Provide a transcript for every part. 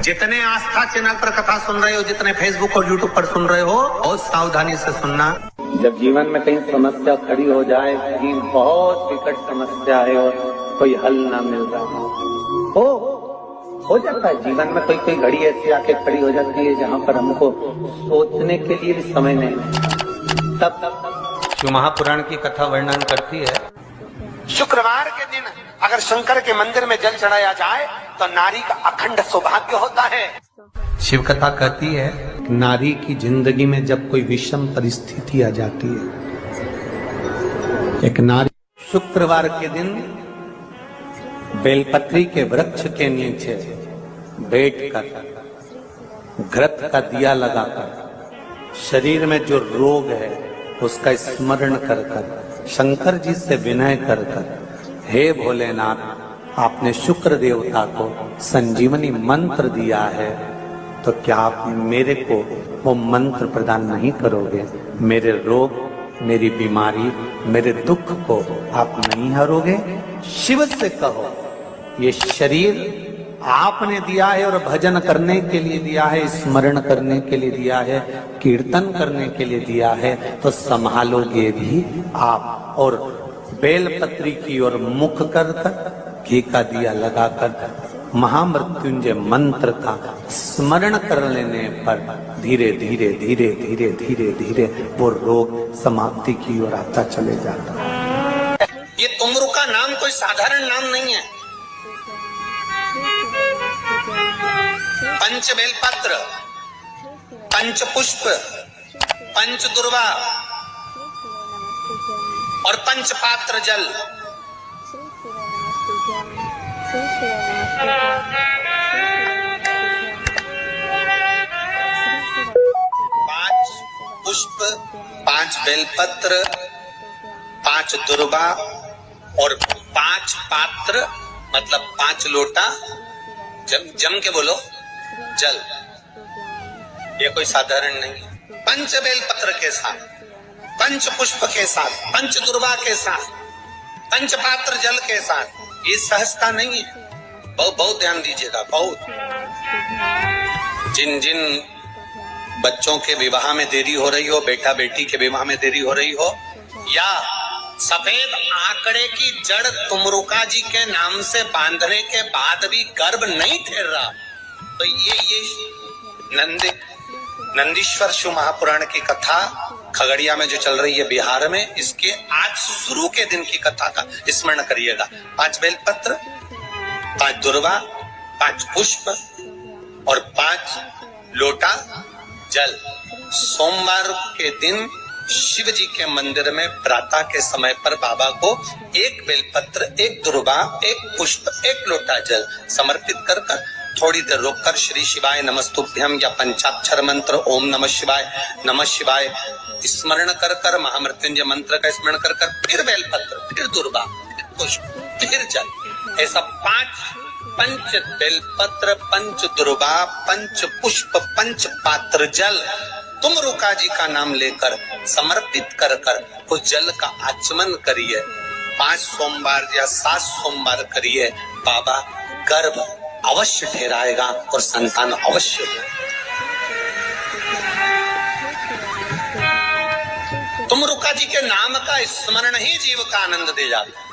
जितने आस्था चैनल पर कथा सुन रहे हो, जितने फेसबुक और यूट्यूब पर सुन रहे हो, बहुत सावधानी से सुनना। जब जीवन में कहीं समस्या खड़ी हो जाए, कहीं बहुत विकट समस्या है और कोई हल ना मिल रहा हो जाता है। जीवन में कोई घड़ी ऐसी आके खड़ी हो जाती है जहाँ पर हमको सोचने के लिए भी समय नहीं है। तब शिव महापुराण की कथा वर्णन करती है, शुक्रवार के दिन अगर शंकर के मंदिर में जल चढ़ाया जाए तो नारी का अखंड सौभाग्य होता है। शिव कथा कहती है, नारी की जिंदगी में जब कोई विषम परिस्थिति आ जाती है, एक नारी शुक्रवार के दिन बेलपत्री के वृक्ष के नीचे बैठकर घृत का दिया लगाकर शरीर में जो रोग है उसका स्मरण कर कर शंकर जी से विनय कर कर, हे भोलेनाथ, आपने शुक्र देवता को संजीवनी मंत्र दिया है, तो क्या आप मेरे को वो मंत्र प्रदान नहीं करोगे? मेरे रोग, मेरी बीमारी, मेरे दुख को आप नहीं हरोगे? शिव से कहो, ये शरीर आपने दिया है और भजन करने के लिए दिया है, स्मरण करने के लिए दिया है, कीर्तन करने के लिए दिया है, तो संभालोगे भी आप। और बेलपत्री की ओर मुख कर घी का दिया लगाकर महामृत्युंजय मंत्र का स्मरण कर लेने पर धीरे धीरे धीरे धीरे धीरे धीरे वो रोग समाप्ति की ओर आता चले जाता है। ये तुमरू का नाम कोई साधारण नाम नहीं है। पंच बेलपत्र, पंच पुष्प, पंच दुर्वा और पंच पात्र जल, पांच पुष्प, पांच बेलपत्र, पांच दुर्वा और पांच पात्र, मतलब 5 लोटा जम के बोलो जल। ये कोई साधारण नहीं। पंच बेलपत्र के साथ, पंच पुष्प के साथ, पंच दुर्वा के साथ, पंच पात्र जल के साथ, ये सहजता नहीं है। बहुत ध्यान दीजिएगा। बहुत जिन बच्चों के विवाह में देरी हो रही हो, बेटा बेटी के विवाह में देरी हो रही हो, या सफेद आंकड़े की जड़ तुमरुका जी के नाम से बांधने के बाद भी गर्भ नहीं ठहर रहा, तो ये नंदीश्वर शिव महापुराण की कथा खगड़िया में जो चल रही है बिहार में, इसके आज शुरू के दिन की कथा का स्मरण करिएगा। 5 बेलपत्र, 5 दुर्वा, 5 पुष्प और 5 लोटा जल। सोमवार के दिन शिव जी के मंदिर में प्रातः के समय पर बाबा को 1 बेलपत्र, 1 दुर्वा, 1 पुष्प, 1 लोटा जल समर्पित कर थोड़ी देर रोककर श्री शिवाय नमस्तुभ्यम या पंचाक्षर मंत्र ओम नमः शिवाय स्मरण कर महामृत्युंजय मंत्र का स्मरण कर फिर बेलपत्र, फिर दुर्वा, फिर पुष्प, फिर जल। ऐसा 5 पंच बेलपत्र, पंच दुर्वा, पंच पुष्प, पंच पात्र जल तुमरुका जी का नाम लेकर समर्पित कर उस जल का आचमन करिए। 5 सोमवार या 7 सोमवार करिए, बाबा गर्भ अवश्य ठहराएगा और संतान अवश्य हो। तुमरुका जी के नाम का स्मरण ही जीव का आनंद दे जाता है।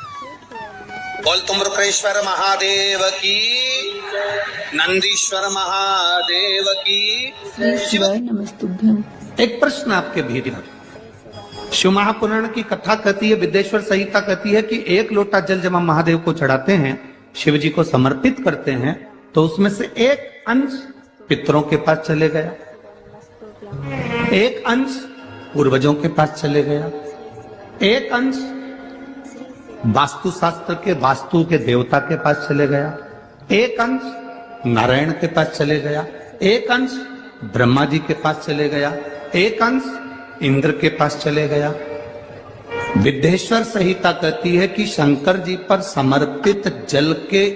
बोल तुमरुकेश्वर महादेव की, नंदीश्वर महादेव की। शिवाय नमस्तुभ्यम। एक प्रश्न आपके भीतर, शिव महापुराण की कथा कहती है, विदेश्वर संहिता कहती है कि 1 लोटा जल जब हम महादेव को चढ़ाते हैं, शिव जी को समर्पित करते हैं, तो उसमें से 1 अंश पितरों के पास चले गया, 1 अंश पूर्वजों के पास चले गया, 1 अंश वास्तु शास्त्र के वास्तु के देवता के पास चले गया, 1 अंश नारायण के पास चले गया, 1 अंश ब्रह्मा जी के पास चले गया, 1 अंश इंद्र के पास चले गया। विदेश्वर संहिता कहती है कि शंकर जी पर समर्पित जल के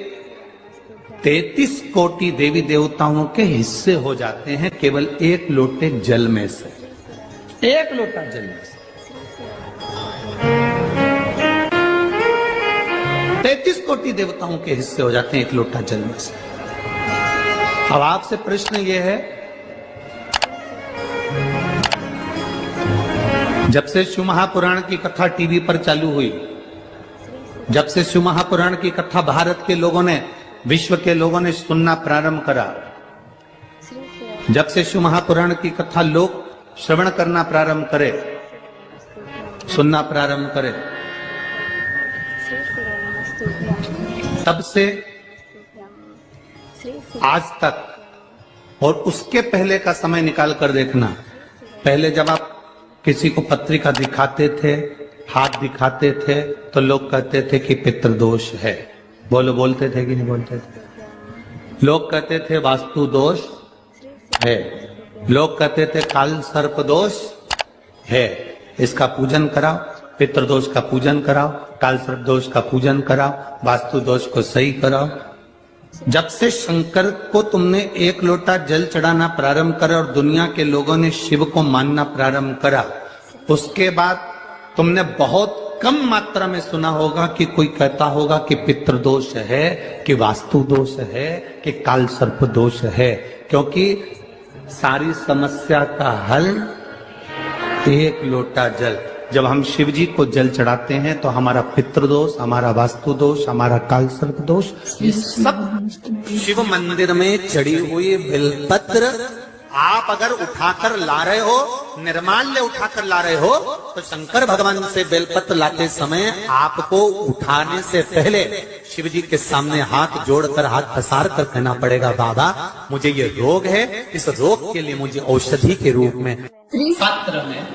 33 कोटि देवी देवताओं के हिस्से हो जाते हैं केवल 1 लोटे जल में से। 1 लोटा जल में से 33 कोटि देवताओं के हिस्से हो जाते हैं 1 लोटा जल में से। अब आपसे प्रश्न ये है, जब से शिव महापुराण की कथा टीवी पर चालू हुई, जब से शिव महापुराण की कथा भारत के लोगों ने, विश्व के लोगों ने सुनना प्रारंभ करा, जब से शिव महापुराण की कथा लोग श्रवण करना प्रारंभ करे, सुनना प्रारंभ करे, तब से आज तक और उसके पहले का समय निकाल कर देखना। पहले जब आप किसी को पत्रिका दिखाते थे, हाथ दिखाते थे, तो लोग कहते थे कि पितृदोष है। बोलते थे कि नहीं बोलते थे? लोग कहते थे वास्तु दोष है, लोग कहते थे काल सर्प दोष है, इसका पूजन कराओ, पितृदोष का पूजन कराओ, काल सर्प दोष का पूजन कराओ, वास्तु दोष को सही कराओ। जब से शंकर को तुमने एक लोटा जल चढ़ाना प्रारंभ करा और दुनिया के लोगों ने शिव को मानना प्रारंभ करा, उसके बाद तुमने बहुत कम मात्रा में सुना होगा कि कोई कहता होगा कि पितृदोष है, कि वास्तु दोष है, कि काल सर्प दोष है। क्योंकि सारी समस्या का हल एक लोटा जल। जब हम शिव जी को जल चढ़ाते हैं तो हमारा पितृदोष, हमारा वास्तु दोष, हमारा काल सर्प दोष, ये सब शिव मंदिर में चढ़ी हुई बेलपत्र आप अगर उठाकर ला रहे हो, निर्माल्य उठाकर ला रहे हो, तो शंकर भगवान से बेलपत्र लाते समय आपको उठाने से पहले शिव जी के सामने हाथ जोड़कर, हाथ पसार कर कहना पड़ेगा, बाबा मुझे ये रोग है, इस रोग के लिए मुझे औषधि के रूप में पात्र में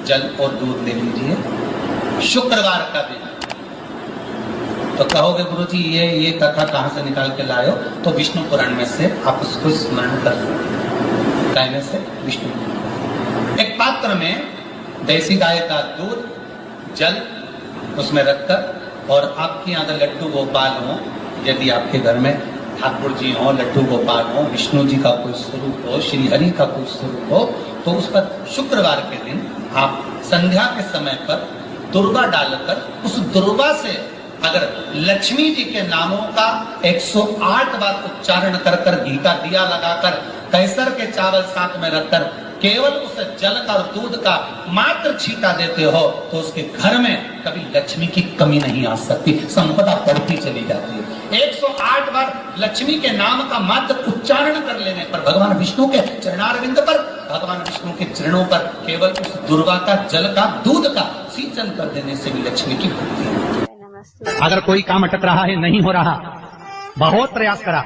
जल और दूध ले लीजिए। शुक्रवार का दिन तो कहोगे गुरुजी ये कथा कहां से निकाल के लाए हो? तो विष्णु पुराण में से आप उसको स्मरण कर सकते, कहने से विष्णु। एक पात्र में देसी गाय का दूध, जल उसमें रखकर, और आपके यहाँ अगर लड्डू गोपाल हो, यदि आपके घर में ठाकुर जी हो, लड्डू गोपाल हो, विष्णु जी का कोई स्वरूप हो, श्री हरि का कोई स्वरूप हो, तो उस पर शुक्रवार के दिन आप संध्या के समय पर दुर्वा डालकर, उस दुर्वा से अगर लक्ष्मी जी के नामों का 108 बार उच्चारण कर घी का दिया लगाकर, कैसर के चावल साथ में रखकर केवल उस जल का और दूध का मात्र छींटा देते हो, तो उसके घर में कभी लक्ष्मी की कमी नहीं आ सकती, संपदा बढ़ती चली जाती है। 108 बार लक्ष्मी के नाम का मात्र उच्चारण कर लेने पर, भगवान विष्णु के चरणारविंद पर, भगवान विष्णु के चरणों पर केवल उस दुर्वा का जल का दूध का सिंचन कर देने से भी लक्ष्मी की वृद्धि है। अगर कोई काम अटक रहा है, नहीं हो रहा, बहुत प्रयास करा,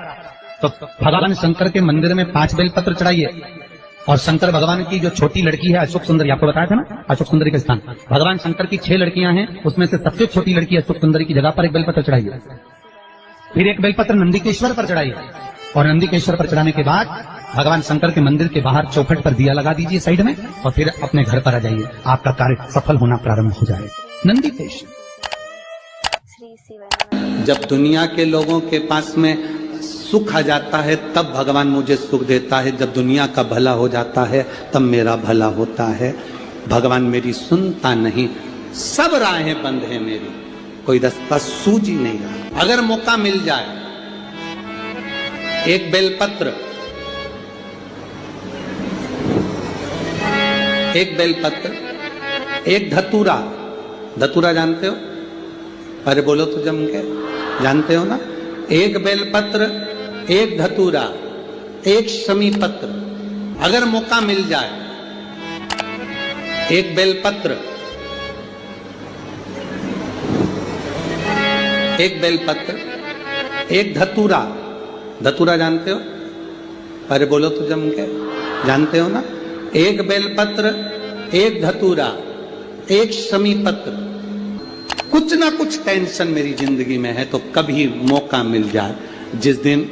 तो भगवान शंकर के मंदिर में 5 बेलपत्र चढ़ाइए। और शंकर भगवान की जो छोटी लड़की है अशोक सुंदरी, आपको बताया था ना अशोक सुंदरी का स्थान, भगवान शंकर की 6 लड़कियां हैं, उसमें से सबसे छोटी लड़की अशोक सुंदरी की जगह पर एक बेलपत्र चढ़ाइए। फिर एक बेलपत्र नंदीकेश्वर पर चढ़ाइए, और नंदीकेश्वर पर चढ़ाने के बाद भगवान शंकर के मंदिर के बाहर चौखट पर दिया लगा दीजिए साइड में, और फिर अपने घर पर आ जाइए, आपका कार्य सफल होना प्रारंभ हो जाएगा। नंदीकेश्वर। जब दुनिया के लोगों के पास में सुख आ जाता है तब भगवान मुझे सुख देता है, जब दुनिया का भला हो जाता है तब मेरा भला होता है। भगवान मेरी सुनता नहीं, सब राहें बंद है मेरी, कोई रास्ता सूझ ही नहीं रहा। अगर मौका मिल जाए, एक बेलपत्र, एक बेलपत्र, एक धतूरा, धतूरा जानते हो? अरे बोलो तो जम के, जानते हो ना? एक बेलपत्र, एक धतूरा, एक शमी पत्र, अगर मौका मिल जाए, एक बेलपत्र, एक बेलपत्र, एक धतूरा, धतूरा जानते हो? अरे बोलो तो जम के, जानते हो ना? एक बेलपत्र, एक धतूरा, एक शमी पत्र। कुछ ना कुछ टेंशन मेरी जिंदगी में है, तो कभी मौका मिल जाए, जिस दिन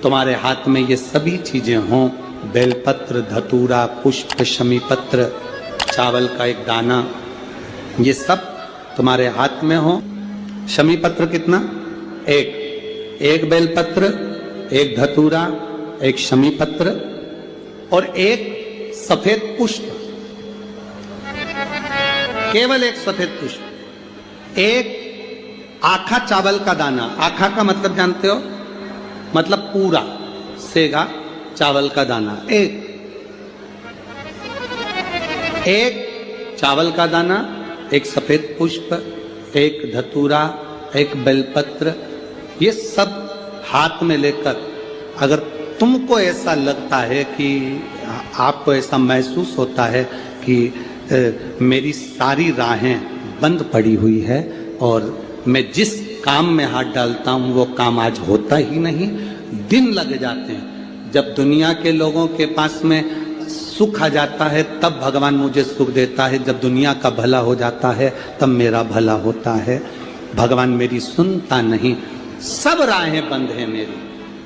तुम्हारे हाथ में ये सभी चीजें हों, बेलपत्र, धतूरा, पुष्प, शमी पत्र, चावल का एक दाना, ये सब तुम्हारे हाथ में हो। शमी पत्र कितना? एक बेलपत्र, एक धतूरा, एक शमी पत्र और एक सफेद पुष्प, केवल एक सफेद पुष्प, एक आखा चावल का दाना। आखा का मतलब जानते हो? मतलब पूरा सेगा, चावल का दाना, एक चावल का दाना, एक सफेद पुष्प, एक धतूरा, एक बेलपत्र, ये सब हाथ में लेकर अगर तुमको ऐसा लगता है कि आपको ऐसा महसूस होता है कि मेरी सारी राहें बंद पड़ी हुई है और मैं जिस काम में हाथ डालता हूं वो काम आज होता ही नहीं, दिन लग जाते हैं। जब दुनिया के लोगों के पास में सुख आ जाता है तब भगवान मुझे सुख देता है, जब दुनिया का भला हो जाता है तब मेरा भला होता है। भगवान मेरी सुनता नहीं, सब राहें बंद है मेरी,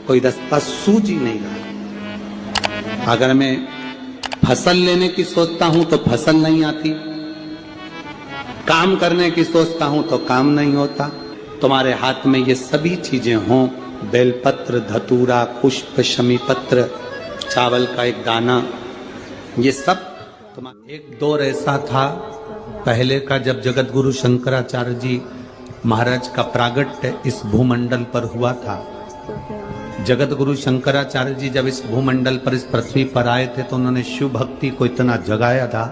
कोई रास्ता सूझ ही नहीं रहा। अगर मैं फसल लेने की सोचता हूं तो फसल नहीं आती, काम करने की सोचता हूं तो काम नहीं होता। तुम्हारे हाथ में ये सभी चीजें हों, बेलपत्र, धतूरा, पुष्प, शमी पत्र, चावल का एक दाना, ये सब तुम्हारा। एक दौर ऐसा था पहले का जब जगत गुरु शंकराचार्य जी महाराज का प्रागट्य इस भूमंडल पर हुआ था। जगत गुरु शंकराचार्य जी जब इस भूमंडल पर, इस पृथ्वी पर आए थे तो उन्होंने शिव भक्ति को इतना जगाया था,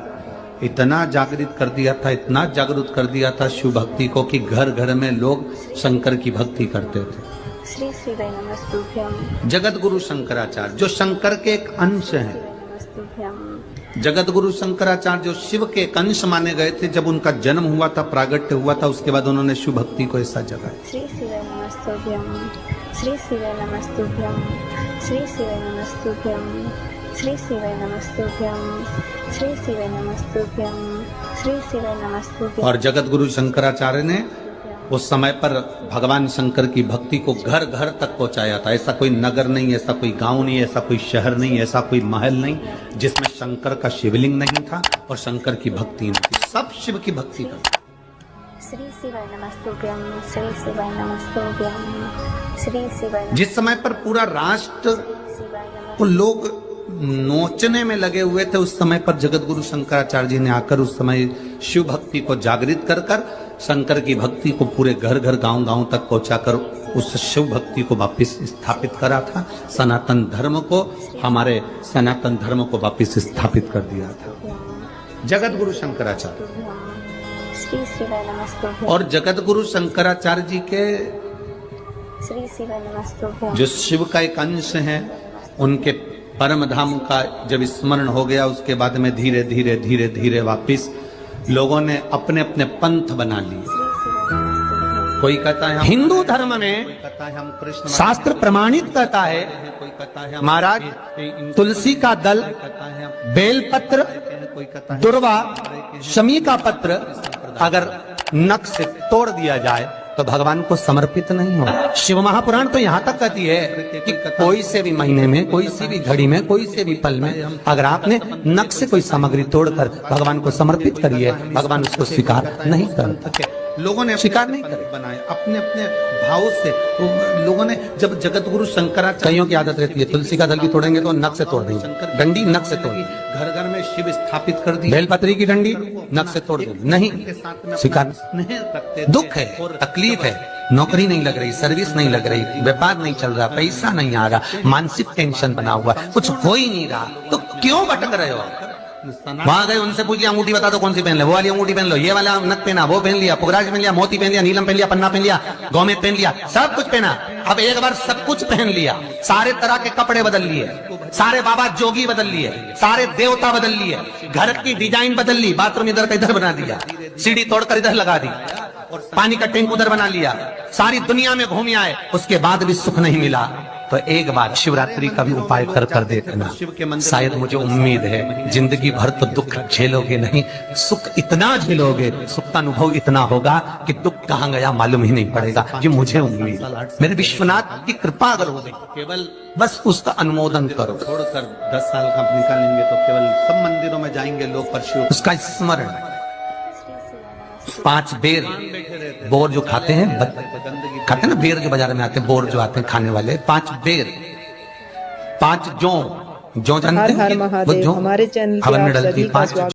इतना जागृत कर दिया था, इतना जागरूक कर दिया था शिव भक्ति को कि घर घर में लोग शंकर की भक्ति करते थे। श्री शिवाय नमस्तुभ्यं। जगत गुरु शंकराचार्य जो शंकर के एक अंश हैं, जगत गुरु शंकराचार्य जो शिव के एक अंश माने गए थे, जब उनका जन्म हुआ था, प्रागट्य हुआ था, उसके बाद उन्होंने शिव भक्ति को ऐसा जगाया। श्री शिवाय नमस्तुभ्यं, श्री शिवाय नमस्तुभ्यं, श्री शिवाय नमस्तुभ्यं, श्री शिवाय नमस्तुभ्यं, श्री शिवाय नमस्तुभ्यं, श्री शिवाय नमस्तुभ्यं। और जगत गुरु शंकराचार्य ने उस समय पर भगवान शंकर की भक्ति को घर घर तक पहुंचाया था। ऐसा कोई नगर नहीं, ऐसा कोई गांव नहीं, ऐसा कोई शहर नहीं, ऐसा कोई महल नहीं जिसमें शंकर का शिवलिंग नहीं था और शंकर की भक्ति नहीं थी। सब शिव की भक्ति करते। श्री शिवाय नमस्तुभ्यं, श्री शिवाय नमस्तुभ्यं, श्री शिवाय। जिस समय पर पूरा राष्ट्र को लोग नोचने में लगे हुए थे, उस समय पर जगत गुरु शंकराचार्य जी ने आकर उस समय शिव भक्ति को जागृत कर कर शंकर की भक्ति को पूरे घर घर गांव गांव तक पहुंचाकर उस शिव भक्ति को वापस स्थापित करा था। सनातन धर्म को, हमारे सनातन धर्म को वापस स्थापित कर दिया था जगत गुरु शंकराचार्य। श्री शिवाय नमस्तुभ्यं। और जगत गुरु शंकराचार्य जी के श्री शिवाय नमस्तुभ्यं, जो शिव का एक अंश है, उनके परम धाम का जब स्मरण हो गया, उसके बाद में धीरे धीरे धीरे धीरे वापिस लोगों ने अपने अपने पंथ बना लिए। कोई कहता है हिंदू धर्म में, कोई कहता है हम कृष्ण, शास्त्र प्रमाणित कहता है, कोई कहता है महाराज तुलसी का दल, बेलपत्र, दुर्वा, शमी का पत्र अगर नख से तोड़ दिया जाए तो भगवान को समर्पित नहीं हो। शिव महापुराण तो यहाँ तक कहती है कि कोई से भी महीने में, कोई सी भी घड़ी में, कोई से भी पल में अगर आपने नख से कोई सामग्री तोड़कर भगवान को समर्पित करी है, भगवान उसको स्वीकार नहीं करते। लोगों ने स्वीकार नहीं कर बनाए अपने अपने भाव से। लोगों ने जब जगत गुरु शंकराचार्य, कईयों की आदत रहती है तुलसी का दल भी तोड़ेंगे तो नख से तोड़ देंगे, डंडी नख से तोड़, घर घर में शिव स्थापित कर दी, बेलपत्री की डंडी नख से तोड़ देंगे, नहीं स्वीकार। दुख है, तकलीफ है, नौकरी नहीं लग रही, सर्विस नहीं लग रही, व्यापार नहीं चल रहा, पैसा नहीं आ रहा, मानसिक टेंशन बना हुआ, कुछ हो ही नहीं रहा, तो क्यों भटक रहे हो? वहां गए, उनसे पूछ लिया अंगूठी बता दो कौन सी पहन ले, वो वाली अंगूठी पहन लो, ये वाला नथ पहना, वो पहन लिया, पुगराज पहन लिया, मोती पहन लिया, नीलम पहन लिया, पन्ना पहन लिया, गौमेद पहन लिया, सब कुछ पहना। अब एक बार सब कुछ पहन लिया, सारे तरह के कपड़े बदल लिए, सारे बाबा जोगी बदल लिए, सारे देवता बदल लिए, घर की डिजाइन बदल ली, बाथरूम इधर का इधर बना दिया, सीढ़ी तोड़कर इधर लगा दी, पानी का टैंक उधर बना लिया, सारी दुनिया में घूम आए, उसके बाद भी सुख नहीं मिला। तो एक बार शिवरात्रि का भी उपाय कर कर देखना, शायद मुझे उम्मीद है जिंदगी भर तो दुख झेलोगे नहीं, सुख इतना झेलोगे, सुख का अनुभव इतना होगा कि दुख कहाँ गया मालूम ही नहीं पड़ेगा। ये मुझे उम्मीद, मेरे विश्वनाथ की कृपा अगर हो गई, केवल बस उसका अनुमोदन करो। छोड़कर 10 साल का निकालेंगे तो केवल सब मंदिरों में जाएंगे लोग, पर उसका स्मरण 5 बेर, बोर जो खाते हैं ना, बेर जो बाजार में आते हैं, बोर जो आते हैं खाने वाले, 5 बेर, 5 जो जानते हैं, हर महादेव, हमारे चैनल 5